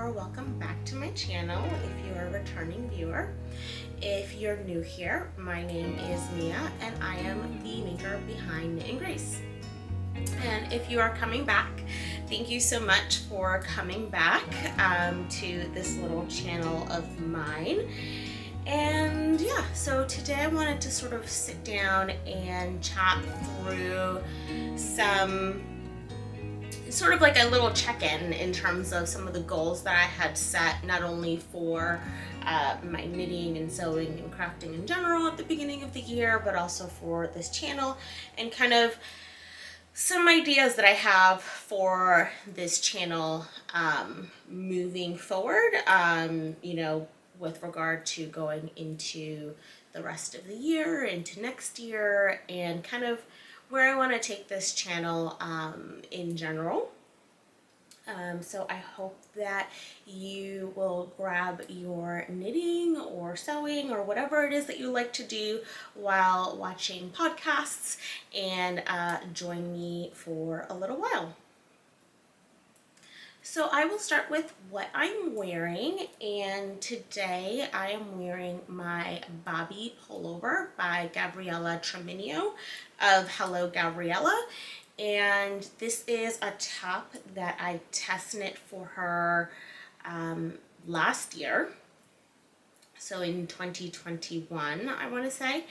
or welcome back to my channel if you're a returning viewer. If you're new here, my name is Mia and I am the maker behind Knit and Grace. And if you are coming back, thank you so much for coming back to this little channel of mine. And yeah, so today I wanted to sort of sit down and chat through some sort of like a little check-in in terms of some of the goals that I had set, not only for my knitting and sewing and crafting in general at the beginning of the year, but also for this channel, and kind of some ideas that I have for this channel moving forward, with regard to going into the rest of the year, into next year, and kind of where I want to take this channel in general. So I hope that you will grab your knitting or sewing or whatever it is that you like to do while watching podcasts and join me for a little while. So I will start with what I'm wearing, and today I am wearing my Bobby pullover by Gabriella Treminio of Hello Gabriella. And this is a top that I test knit for her last year, so in 2021 I want to say,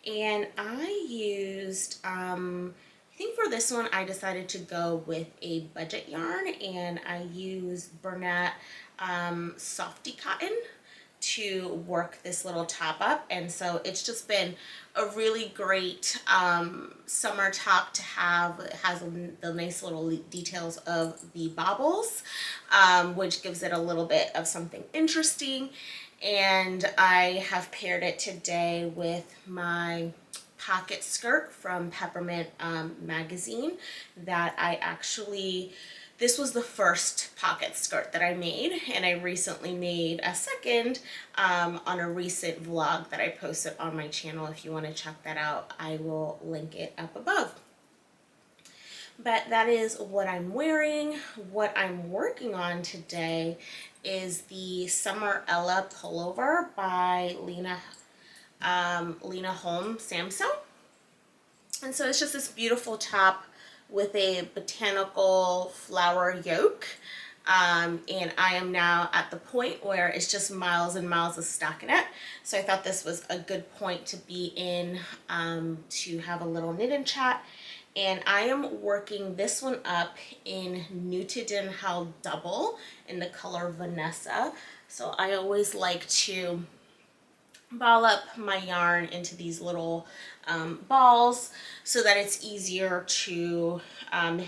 and I used I think for this one I decided to go with a budget yarn, and I used Bernat Softy Cotton to work this little top up. And so it's just been a really great summer top to have. It has the nice little details of the bobbles, which gives it a little bit of something interesting. And I have paired it today with my pocket skirt from Peppermint magazine that I actually, this was the first pocket skirt that I made, and I recently made a second on a recent vlog that I posted on my channel. If you want to check that out, I will link it up above. But that is what I'm wearing. What I'm working on today is the Summer Ella pullover by Lena Holm Samso. And so it's just this beautiful top with a botanical flower yoke. And I am now at the point where it's just miles and miles of stockinette. So I thought this was a good point to be in to have a little knit and chat. And I am working this one up in Knitted and Held Double in the color Vanessa. So I always like to ball up my yarn into these little balls so that it's easier to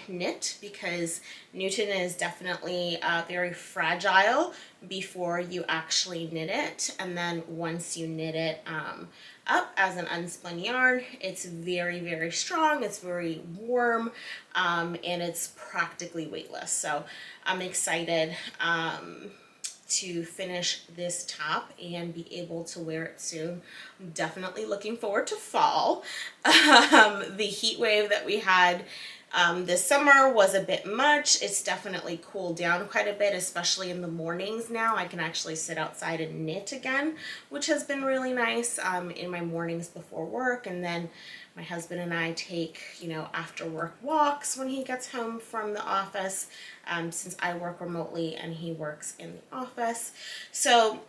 knit, because Newton is definitely very fragile before you actually knit it, and then once you knit it up as an unspun yarn, it's very, very strong, it's very warm, and it's practically weightless. So I'm excited to finish this top and be able to wear it soon. I'm definitely looking forward to fall. The heat wave that we had this summer was a bit much. It's definitely cooled down quite a bit, especially in the mornings now. I can actually sit outside and knit again, which has been really nice in my mornings before work. And then my husband and I take, after work walks when he gets home from the office, since I work remotely and he works in the office. So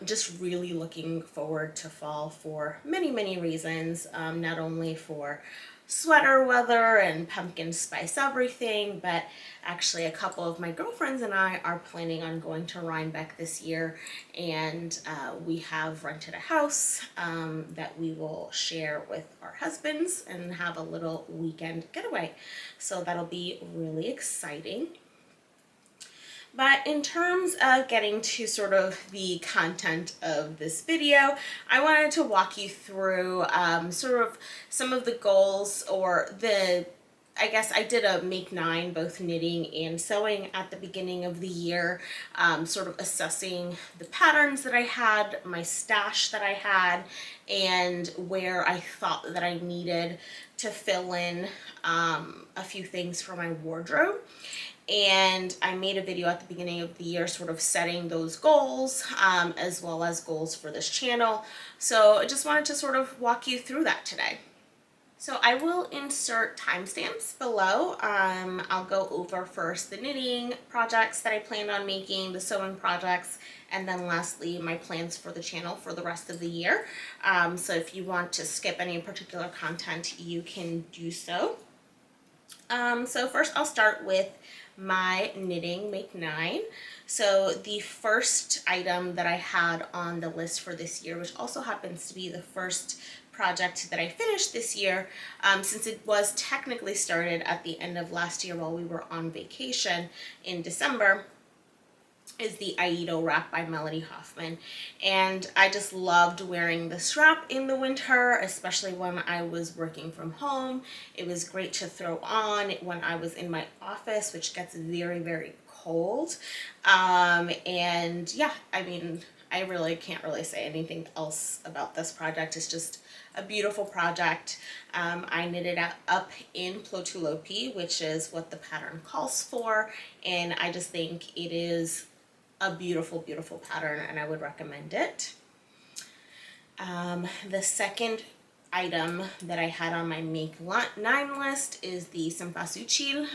just really looking forward to fall for many, many reasons, not only for sweater weather and pumpkin spice everything, but actually a couple of my girlfriends and I are planning on going to Rhinebeck this year, and we have rented a house that we will share with our husbands and have a little weekend getaway. So that'll be really exciting. But in terms of getting to sort of the content of this video, I wanted to walk you through sort of some of the goals, or I guess I did a make 9, both knitting and sewing at the beginning of the year, sort of assessing the patterns that I had, my stash that I had, and where I thought that I needed to fill in a few things for my wardrobe. and I made a video at the beginning of the year sort of setting those goals, as well as goals for this channel. So I just wanted to sort of walk you through that today. So I will insert timestamps below. I'll go over first the knitting projects that I planned on making, the sewing projects, and then lastly my plans for the channel for the rest of the year. So if you want to skip any particular content, you can do so. So first I'll start with my knitting make 9. So the first item that I had on the list for this year, which also happens to be the first project that I finished this year, since it was technically started at the end of last year while we were on vacation in December, is the Aido wrap by Melody Hoffman. And I just loved wearing this wrap in the winter, especially when I was working from home. It was great to throw on when I was in my office, which gets very, very cold. And yeah, I mean, I really can't really say anything else about this project. It's just a beautiful project. I knitted up in Plotulopi, which is what the pattern calls for, and I just think it is a beautiful, beautiful pattern, and I would recommend it. The second item that I had on my make 9 list is the Cempasúchil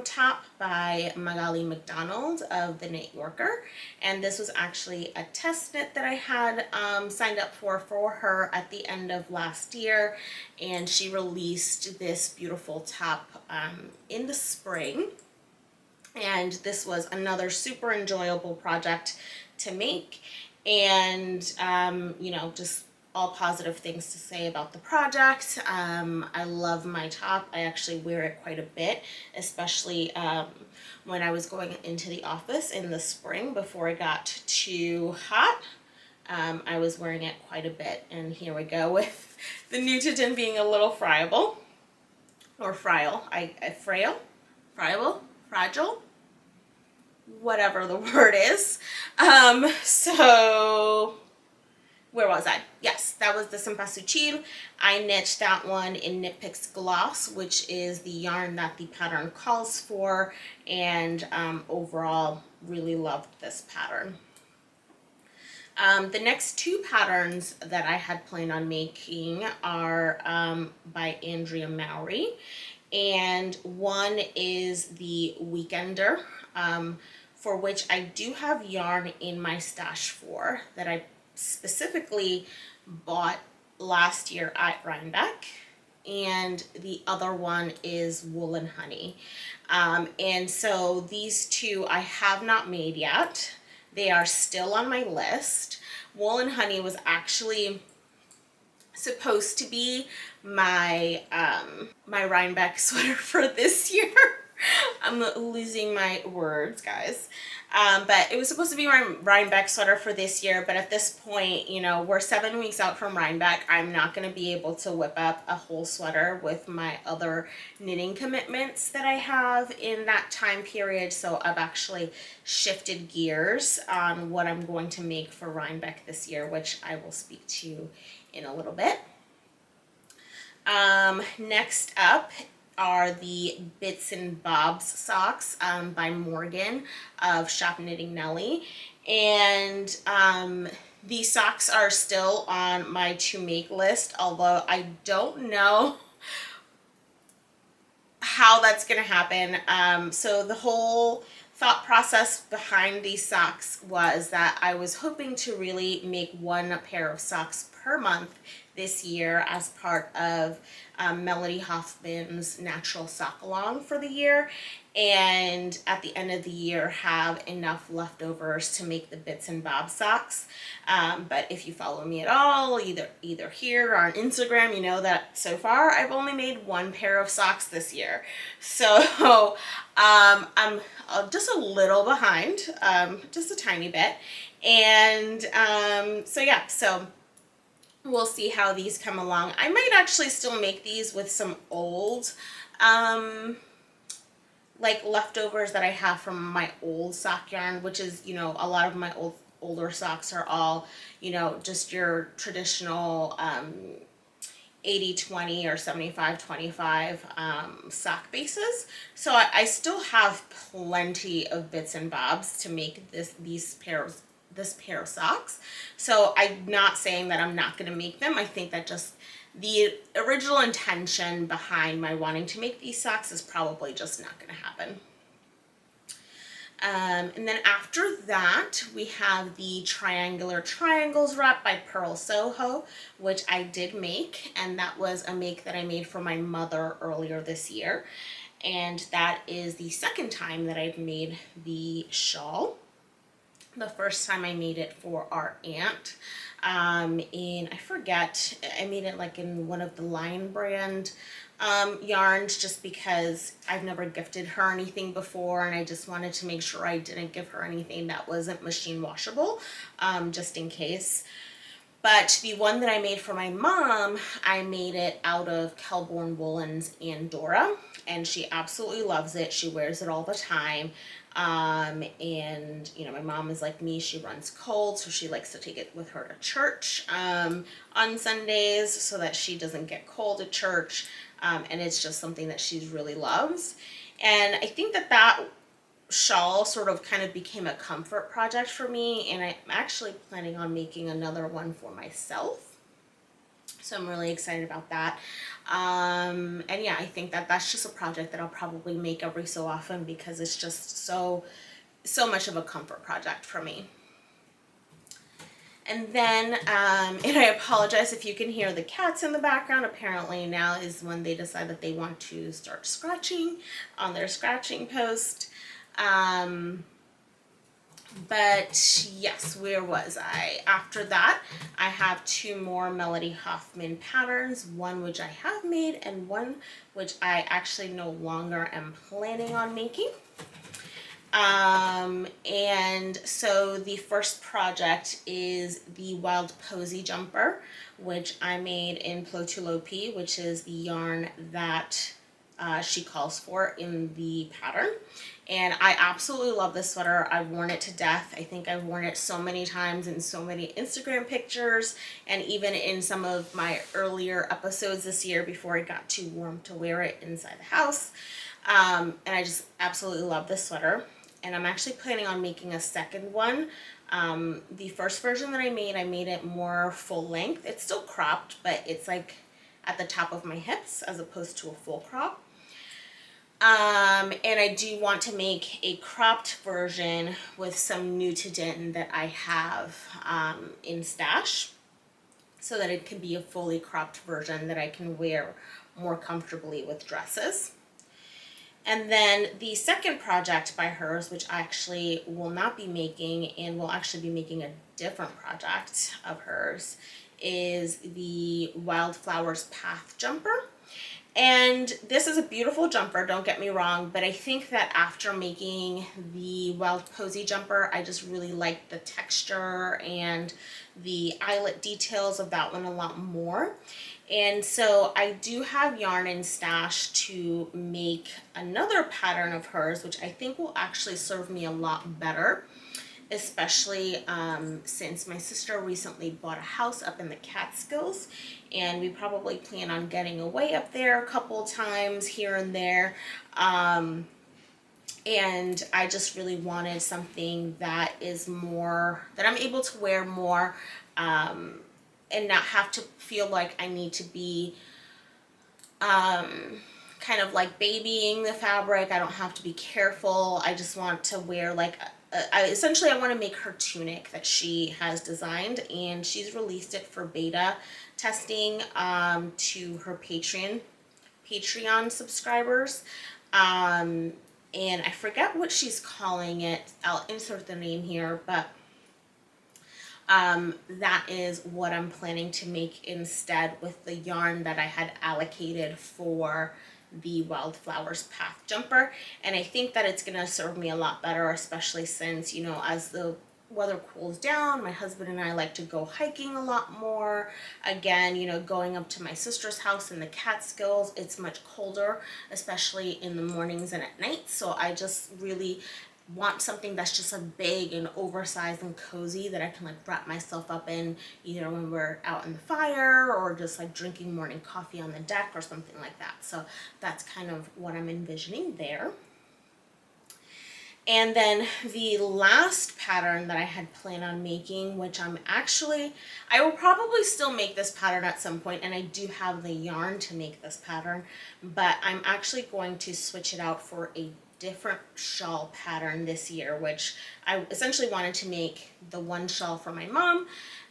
top by Magali McDonald of The Knit Yorker, and this was actually a test knit that I had signed up for her at the end of last year, and she released this beautiful top in the spring. And this was another super enjoyable project to make, and you know, just all positive things to say about the project. I love my top. I actually wear it quite a bit, especially when I was going into the office in the spring before it got too hot. I was wearing it quite a bit, and here we go with the Nutaden being a little friable, or fragile, fragile, whatever the word is. So where was I? Yes, that was the Cempasúchil. I knit that one in Knit Picks Gloss, which is the yarn that the pattern calls for, and overall really loved this pattern. The next 2 patterns that I had planned on making are by Andrea Mowry, and one is the Weekender, for which I do have yarn in my stash for that I specifically bought last year at Rhinebeck, and the other one is Wool and Honey. And so these 2 I have not made yet. They are still on my list. Wool and Honey was actually supposed to be my my Rhinebeck sweater for this year. I'm losing my words, guys. But it was supposed to be my Rhinebeck sweater for this year, but at this point, you know, we're 7 weeks out from Rhinebeck. I'm not going to be able to whip up a whole sweater with my other knitting commitments that I have in that time period, so I've actually shifted gears on what I'm going to make for Rhinebeck this year, which I will speak to in a little bit. Next up are the Bits and Bobs socks by Morgan of Shop Knitting Nelly, and these socks are still on my to make list, although I don't know how that's gonna happen. So the whole thought process behind these socks was that I was hoping to really make 1 pair of socks per month this year as part of Melody Hoffman's Natural Sock Along for the year, and at the end of the year have enough leftovers to make the Bits and Bobs socks. But if you follow me at all, either here or on Instagram, you know that so far I've only made 1 pair of socks this year. So I'm just a little behind, just a tiny bit. And so yeah, so we'll see how these come along. I might actually still make these with some old like leftovers that I have from my old sock yarn, which is, you know, a lot of my older socks are all, you know, just your traditional 80/20 or 75/25 sock bases. So I still have plenty of bits and bobs to make this pair of socks. So I'm not saying that I'm not going to make them. I think that just the original intention behind my wanting to make these socks is probably just not going to happen. And then after that, we have the Triangular Triangles wrap by Pearl Soho, which I did make, and that was a make that I made for my mother earlier this year. And that is the second time that I've made the shawl. The first time I made it for our aunt, and I forget, I made it like in one of the Lion brand yarns, just because I've never gifted her anything before, and I just wanted to make sure I didn't give her anything that wasn't machine washable, just in case. But the one that I made for my mom, I made it out of Kelbourne Woolens Andorra, and she absolutely loves it. She wears it all the time. And you know, my mom is like me, she runs cold, so she likes to take it with her to church on Sundays so that she doesn't get cold at church. And it's just something that she really loves. And I think that shawl sort of kind of became a comfort project for me, and I'm actually planning on making another one for myself. So I'm really excited about that. And yeah, I think that that's just a project that I'll probably make every so often, because it's just so much of a comfort project for me. And then, and I apologize if you can hear the cats in the background. Apparently now is when they decide that they want to start scratching on their scratching post. But yes, where was I? After that, I have two more Melody Hoffman patterns, one which I have made and one which I actually no longer am planning on making. And so the first project is the Wild Posy jumper, which I made in Plotulopi, which is the yarn that she calls for in the pattern. And I absolutely love this sweater. I've worn it to death. I think I've worn it so many times in so many Instagram pictures, and even in some of my earlier episodes this year before it got too warm to wear it inside the house. And I just absolutely love this sweater. And I'm actually planning on making a second one. The first version that I made it more full length. It's still cropped, but it's like at the top of my hips as opposed to a full crop. And I do want to make a cropped version with some Nutidin that I have in stash, so that it can be a fully cropped version that I can wear more comfortably with dresses. And then the second project by hers, which I actually will not be making and will actually be making a different project of hers, is the Wildflowers Path jumper. And this is a beautiful jumper, don't get me wrong, but I think that after making the Wild Posy jumper, I just really like the texture and the eyelet details of that one a lot more. And so I do have yarn in stash to make another pattern of hers, which I think will actually serve me a lot better, especially since my sister recently bought a house up in the Catskills, and we probably plan on getting away up there a couple times here and there. And I just really wanted something that is more, that I'm able to wear more, and not have to feel like I need to be kind of like babying the fabric. I don't have to be careful. I just want to wear like essentially I want to make her tunic that she has designed, and she's released it for beta testing to her Patreon subscribers. And I forget what she's calling it. I'll insert the name here, but that is what I'm planning to make instead with the yarn that I had allocated for the Wildflowers Path jumper. And I think that it's going to serve me a lot better, especially since, you know, as the weather cools down, my husband and I like to go hiking a lot more. Again, you know, going up to my sister's house in the Catskills, it's much colder, especially in the mornings and at night. So I just really want something that's just like big and oversized and cozy that I can like wrap myself up in, either when we're out in the fire or just like drinking morning coffee on the deck or something like that. So that's kind of what I'm envisioning there. And then the last pattern that I had planned on making, which I will probably still make this pattern at some point, and I do have the yarn to make this pattern, but I'm actually going to switch it out for a different shawl pattern this year, which I essentially wanted to make the one shawl for my mom,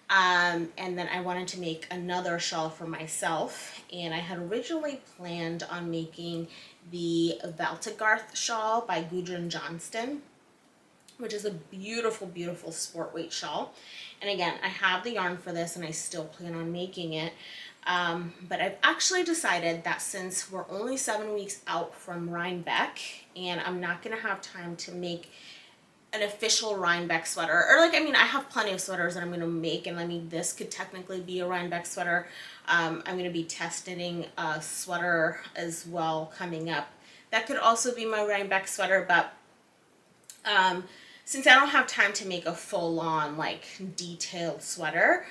and then I wanted to make another shawl for myself, and I had originally planned on making the Valtagarth shawl by Gudrun Johnston, which is a beautiful, beautiful sport weight shawl. And again, I have the yarn for this and I still plan on making it. But I've actually decided that since we're only 7 weeks out from Rhinebeck and I'm not gonna have time to make an official Rhinebeck sweater, or like, I mean, I have plenty of sweaters that I'm gonna make, and I mean, this could technically be a Rhinebeck sweater. I'm gonna be test knitting a sweater as well coming up. That could also be my Rhinebeck sweater, but since I don't have time to make a full-on like detailed sweater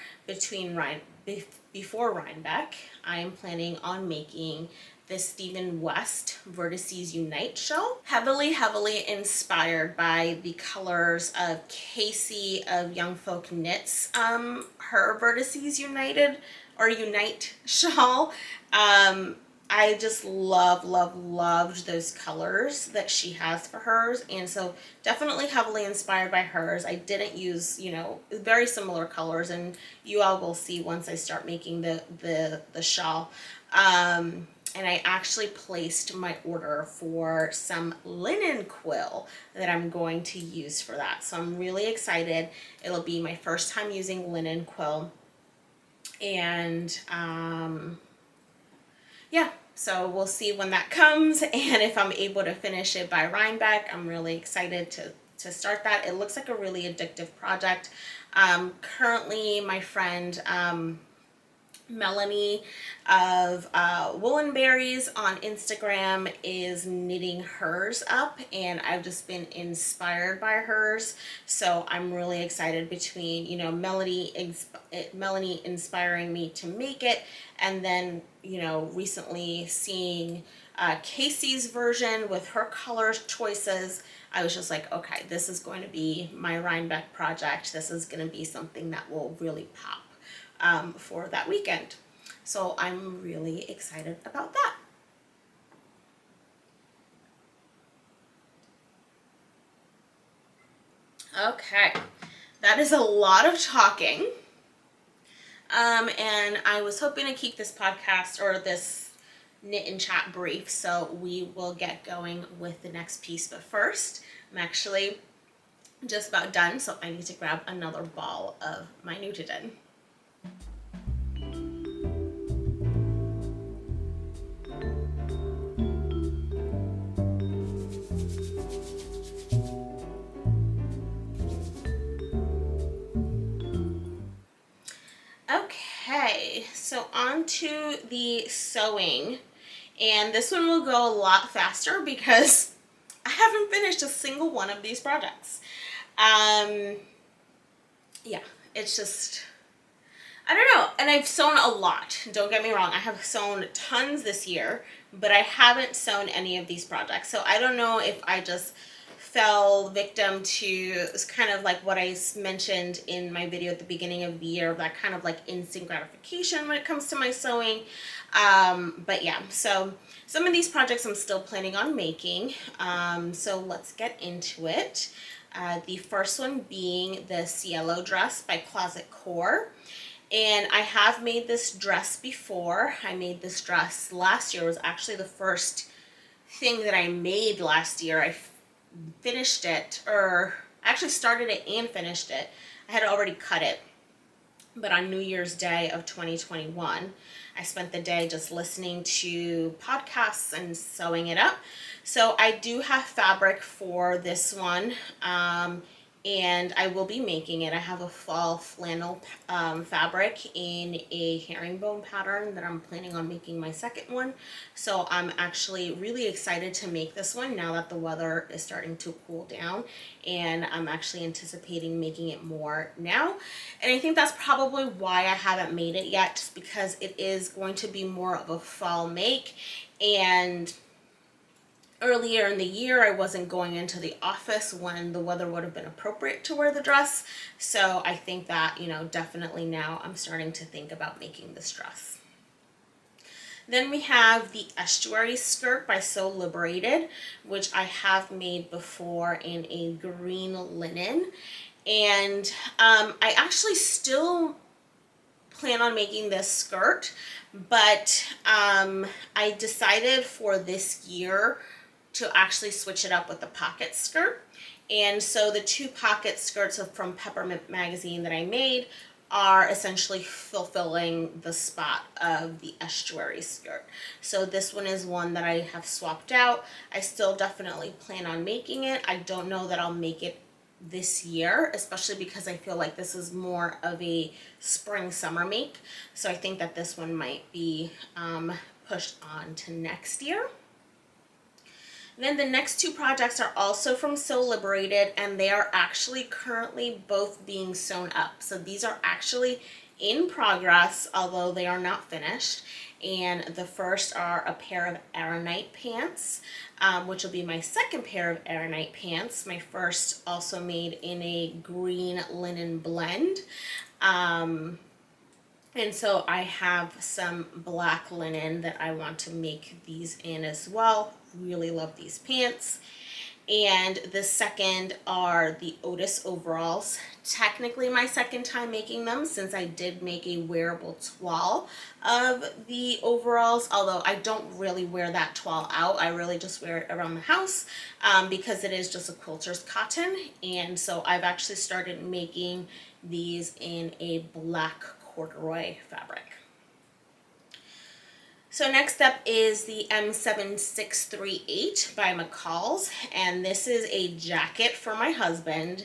before Rhinebeck, I am planning on making the Stephen West Vertices Unite shawl, heavily inspired by the colors of Casey of Young Folk Knits, her Vertices Unite shawl. I just loved those colors that she has for hers, and so definitely heavily inspired by hers. I didn't use, very similar colors, and you all will see once I start making the shawl. And I actually placed my order for some linen quill that I'm going to use for that. So I'm really excited. It'll be my first time using linen quill. And yeah, so we'll see when that comes and if I'm able to finish it by Rhinebeck. I'm really excited to start that. It looks like a really addictive project. Currently, my friend Melanie of Woolen Berries on Instagram is knitting hers up, and I've just been inspired by hers. So I'm really excited between, Melanie inspiring me to make it, and then, recently seeing Casey's version with her color choices. I was just like, okay, this is going to be my Rhinebeck project. This is going to be something that will really pop for that weekend. So I'm really excited about that. Okay, that is a lot of talking. And I was hoping to keep this podcast or this knit and chat brief, so we will get going with the next piece. But first, I'm actually just about done, so I need to grab another ball of my Nutiden. Okay, so on to the sewing, and this one will go a lot faster because I haven't finished a single one of these projects. Yeah, it's just, I don't know, and I've sewn a lot, don't get me wrong, I have sewn tons this year, but I haven't sewn any of these projects, so I don't know if I just fell victim to, it's kind of like what I mentioned in my video at the beginning of the year, that kind of like instant gratification when it comes to my sewing. But yeah, so some of these projects I'm still planning on making. So let's get into it. The first one being the Cielo dress by Closet Core. And I have made this dress before. I made this dress last year. It was actually the first thing that I made last year. I finished it, or actually started it and finished it. I had already cut it, but on New Year's Day of 2021, I spent the day just listening to podcasts and sewing it up. So I do have fabric for this one, and and I will be making it. I have a fall flannel fabric in a herringbone pattern that I'm planning on making my second one. So I'm actually really excited to make this one now that the weather is starting to cool down, and I'm actually anticipating making it more now. And I think that's probably why I haven't made it yet, just because it is going to be more of a fall make. And earlier in the year, I wasn't going into the office when the weather would have been appropriate to wear the dress. So I think that, you know, definitely now I'm starting to think about making this dress. Then we have the estuary skirt by Sew Liberated, which I have made before in a green linen. And I actually still plan on making this skirt, but I decided for this year to actually switch it up with the pocket skirt. And so the two pocket skirts from Peppermint Magazine that I made are essentially fulfilling the spot of the estuary skirt. So this one is one that I have swapped out. I still definitely plan on making it. I don't know that I'll make it this year, especially because I feel like this is more of a spring summer make. So I think that this one might be pushed on to next year. Then the next two projects are also from Sew Liberated, and they are actually currently both being sewn up. So these are actually in progress, although they are not finished. And the first are a pair of Aranite pants, which will be my second pair of Aranite pants. My first also made in a green linen blend. And so I have some black linen that I want to make these in as well. Really love these pants. And the second are the Otis overalls. Technically my second time making them, since I did make a wearable toile of the overalls, although I don't really wear that toile out. I really just wear it around the house because it is just a quilter's cotton. And so I've actually started making these in a black corduroy fabric. So next up is the M7638 by McCall's, and this is a jacket for my husband.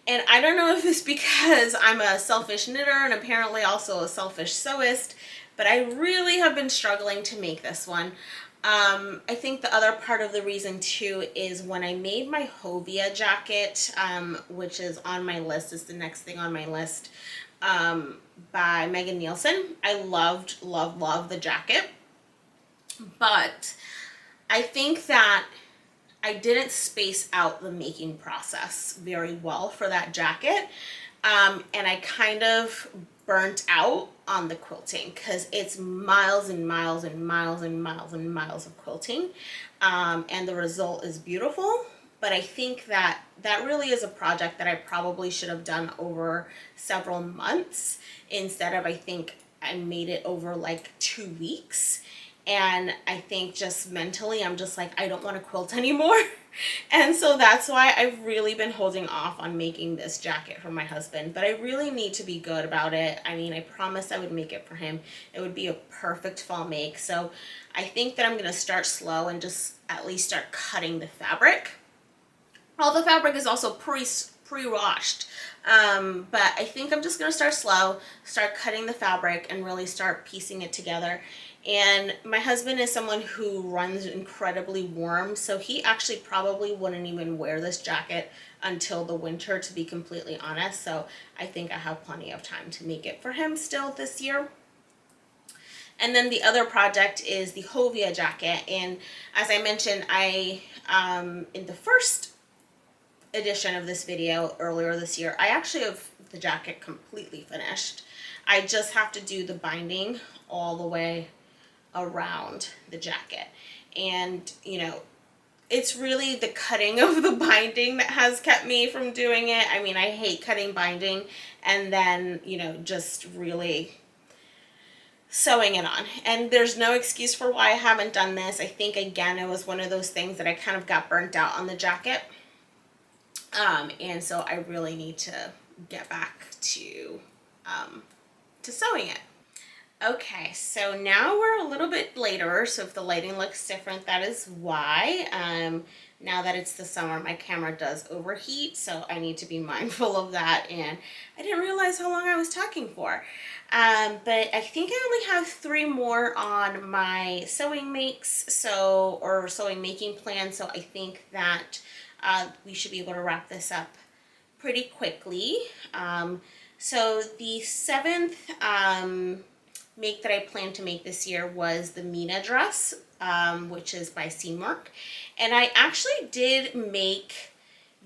And I don't know if it's because I'm a selfish knitter and apparently also a selfish sewist, but I really have been struggling to make this one. I think the other part of the reason too is when I made my Hovia jacket, which is on my list, is the next thing on my list, by Megan Nielsen. I loved the jacket, but I think that I didn't space out the making process very well for that jacket, and I kind of burnt out on the quilting because it's miles and miles and miles and miles and miles of quilting, and the result is beautiful. But I think that that really is a project that I probably should have done over several months instead of, I think I made it over like 2 weeks. And I think just mentally, I'm just like, I don't want to quilt anymore. And so that's why I've really been holding off on making this jacket for my husband. But I really need to be good about it. I mean, I promised I would make it for him. It would be a perfect fall make. So I think that I'm going to start slow and just at least start cutting the fabric. All the fabric is also pre-washed, but I think I'm just going to start slow, start cutting the fabric, and really start piecing it together. And my husband is someone who runs incredibly warm, so he actually probably wouldn't even wear this jacket until the winter, to be completely honest. So I think I have plenty of time to make it for him still this year. And then the other project is the Hovia jacket. And as I mentioned, in the first edition of this video earlier this year, I actually have the jacket completely finished. I just have to do the binding all the way around the jacket. And, you know, it's really the cutting of the binding that has kept me from doing it. I mean, I hate cutting binding and then, you know, just really sewing it on. And there's no excuse for why I haven't done this. I think, again, it was one of those things that I kind of got burnt out on the jacket. And so I really need to get back to sewing it. Okay, so now we're a little bit later, so if the lighting looks different, that is why. now that it's the summer, my camera does overheat, so I need to be mindful of that. And I didn't realize how long I was talking for. But I think I only have 3 more on my sewing makes, or sewing making plan, so I think that we should be able to wrap this up pretty quickly. So the 7th make that I plan to make this year was the Mina dress, which is by Seamwork. And I actually did make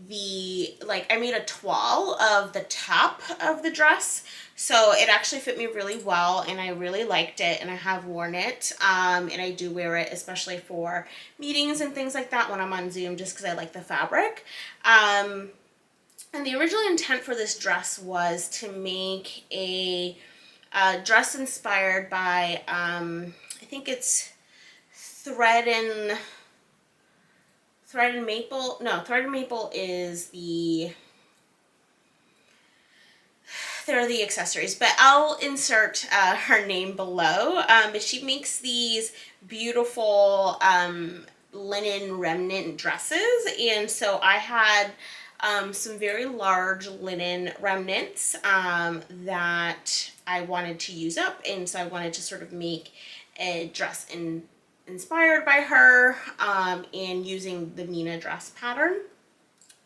I made a toile of the top of the dress. So it actually fit me really well and I really liked it, and I have worn it. And I do wear it especially for meetings and things like that when I'm on Zoom, just because I like the fabric. And the original intent for this dress was to make a dress inspired by, I think it's Thread and Maple. No, Thread and Maple is they're the accessories, but I'll insert her name below. But she makes these beautiful linen remnant dresses, and so I had some very large linen remnants that I wanted to use up, and so I wanted to sort of make a dress inspired by her, and using the Mina dress pattern,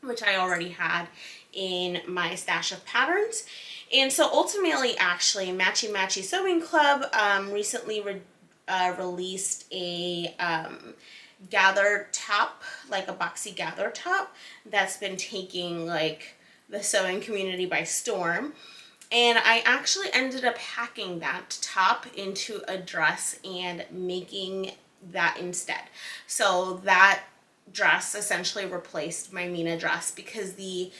which I already had in my stash of patterns. And so ultimately, actually, Matchy Matchy Sewing Club recently released a gather top, like a boxy gather top, that's been taking like the sewing community by storm. And I actually ended up hacking that top into a dress and making that instead. So that dress essentially replaced my Mina dress, because the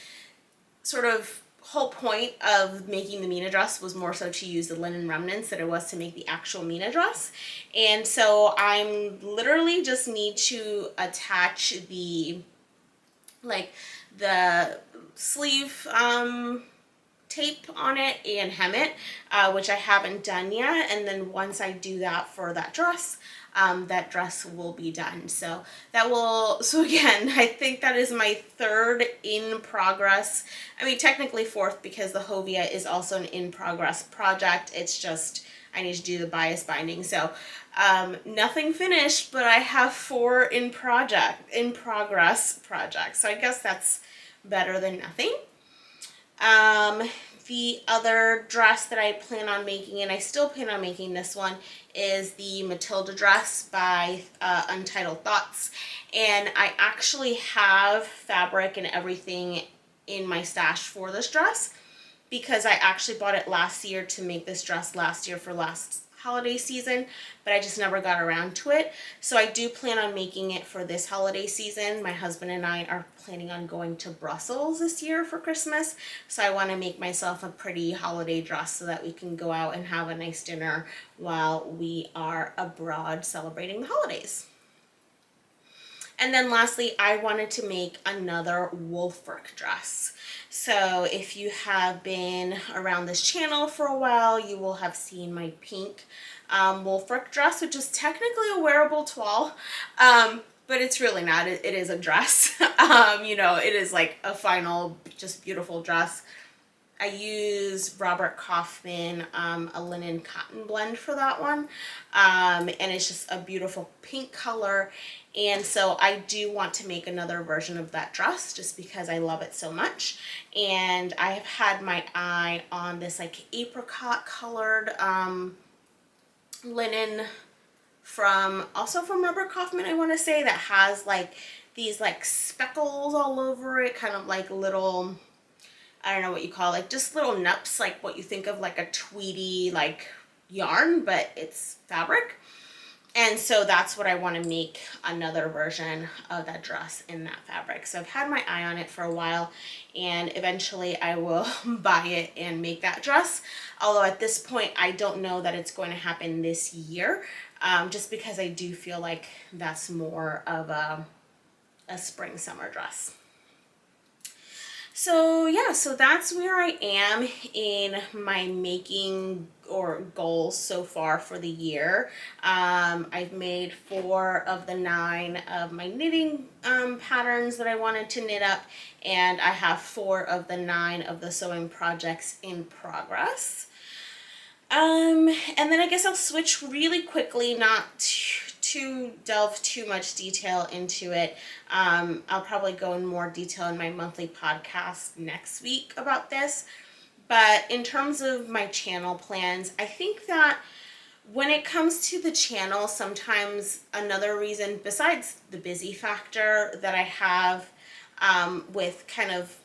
sort of whole point of making the Mina dress was more so to use the linen remnants than it was to make the actual Mina dress. And so I'm literally just need to attach the sleeve tape on it and hem it, which I haven't done yet. And then once I do that for that dress will be done. So again, I think that is my 3rd in progress. I mean, technically 4th, because the Hovia is also an in progress project. It's just, I need to do the bias binding. So nothing finished, but I have 4 in progress projects. So I guess that's better than nothing. The other dress that I plan on making, and I still plan on making this one, is the Matilda dress by Untitled Thoughts. And I actually have fabric and everything in my stash for this dress, because I actually bought it last year to make this dress last year for last holiday season, but I just never got around to it. So I do plan on making it for this holiday season. My husband and I are planning on going to Brussels this year for Christmas, so I want to make myself a pretty holiday dress so that we can go out and have a nice dinner while we are abroad celebrating the holidays. And then lastly, I wanted to make another Wolfwork dress. So if you have been around this channel for a while, you will have seen my pink Wolfwork dress, which is technically a wearable toile, but it's really not. It is a dress. You know, it is like a final, just beautiful dress. I use Robert Kaufman, a linen cotton blend for that one, and it's just a beautiful pink color. And so I do want to make another version of that dress just because I love it so much. And I have had my eye on this like apricot colored linen from Robert Kaufman, I want to say, that has like these like speckles all over it, kind of like little, I don't know what you call it, like just little nups, like what you think of like a tweedy like yarn, but it's fabric. And so that's what I want to make another version of that dress in that fabric. So I've had my eye on it for a while, and eventually I will buy it and make that dress. Although at this point, I don't know that it's going to happen this year, just because I do feel like that's more of a spring summer dress. So yeah, so that's where I am in my making or goals so far for the year. I've made 4 of the 9 of my knitting patterns that I wanted to knit up, and I have 4 of the 9 of the sewing projects in progress. And then I guess I'll switch really quickly, not to delve too much detail into it. I'll probably go in more detail in my monthly podcast next week about this. But in terms of my channel plans, I think that when it comes to the channel, sometimes another reason besides the busy factor that I have with kind of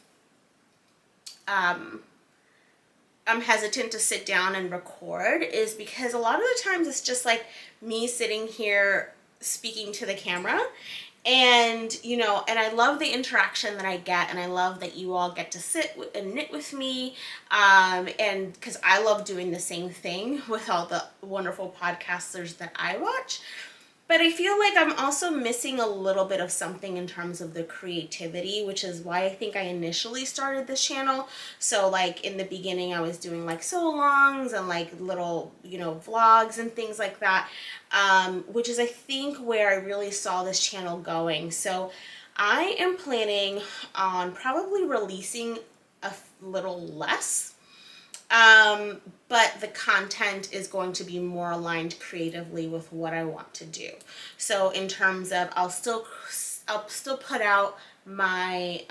I'm hesitant to sit down and record is because a lot of the times it's just like me sitting here speaking to the camera, and and I love the interaction that I get, and I love that you all get to sit and knit with me, and because I love doing the same thing with all the wonderful podcasters that I watch. But I feel like I'm also missing a little bit of something in terms of the creativity, which is why I think I initially started this channel. So like in the beginning, I was doing like sew-alongs and like little, vlogs and things like that, which is I think where I really saw this channel going. So I am planning on probably releasing a little less. But the content is going to be more aligned creatively with what I want to do. So in terms of, I'll still put out my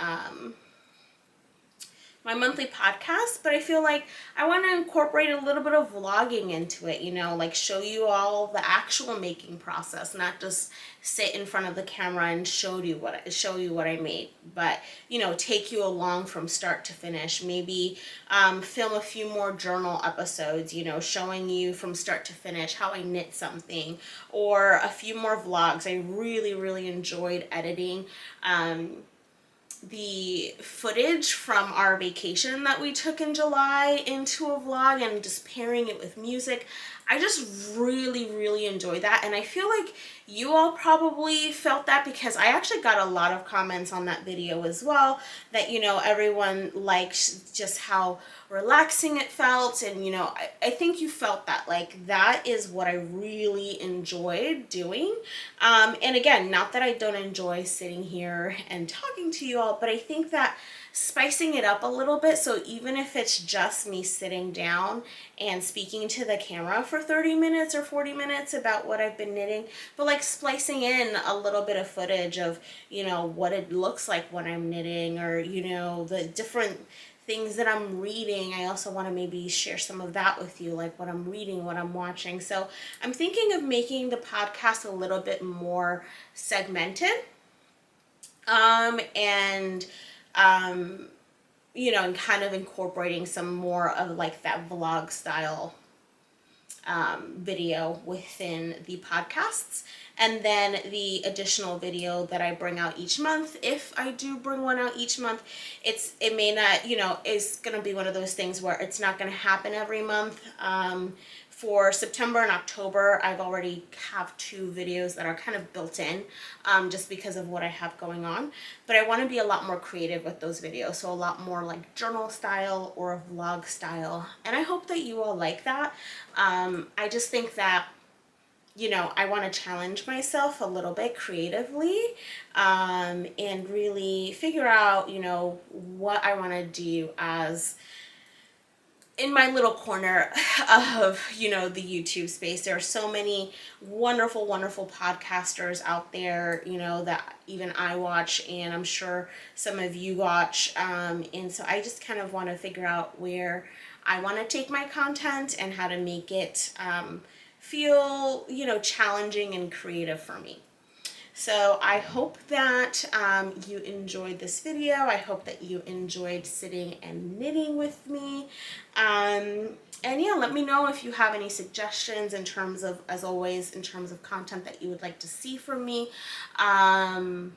my monthly podcast, but I feel like I want to incorporate a little bit of vlogging into it, like show you all the actual making process, not just sit in front of the camera and show you what I made, but take you along from start to finish. Maybe film a few more journal episodes, showing you from start to finish how I knit something, or a few more vlogs. I really enjoyed editing the footage from our vacation that we took in July into a vlog and just pairing it with music. I just really enjoyed that, and I feel like you all probably felt that because I actually got a lot of comments on that video as well, that everyone liked just how relaxing it felt, and I think you felt that, like, that is what I really enjoyed doing. And again, not that I don't enjoy sitting here and talking to you all, but I think that spicing it up a little bit, so even if it's just me sitting down and speaking to the camera for 30 minutes or 40 minutes about what I've been knitting, but like splicing in a little bit of footage of what it looks like when I'm knitting, or the different things that I'm reading. I also want to maybe share some of that with you, like what I'm reading, what I'm watching. So I'm thinking of making the podcast a little bit more segmented, and kind of incorporating some more of like that vlog style video within the podcasts. And then the additional video that I bring out each month, if I do bring one out each month, it may not, it's going to be one of those things where it's not going to happen every month. For September and October, I've already have 2 videos that are kind of built in, just because of what I have going on. But I want to be a lot more creative with those videos, so a lot more like journal style or a vlog style. And I hope that you all like that. I just think that, I want to challenge myself a little bit creatively, and really figure out, what I want to do as in my little corner of, the YouTube space. There are so many wonderful podcasters out there, that even I watch, and I'm sure some of you watch. And so I just kind of want to figure out where I want to take my content and how to make it feel, challenging and creative for me. So I hope that you enjoyed this video. I hope that you enjoyed sitting and knitting with me. And yeah, let me know if you have any suggestions in terms of, as always, in terms of content that you would like to see from me. And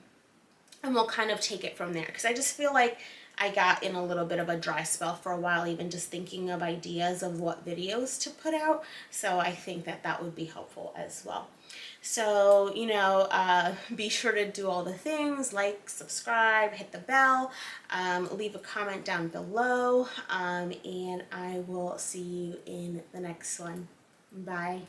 we'll kind of take it from there, because I just feel like I got in a little bit of a dry spell for a while, even just thinking of ideas of what videos to put out. So I think that that would be helpful as well. So, be sure to do all the things, like, subscribe, hit the bell, leave a comment down below, and I will see you in the next one. Bye.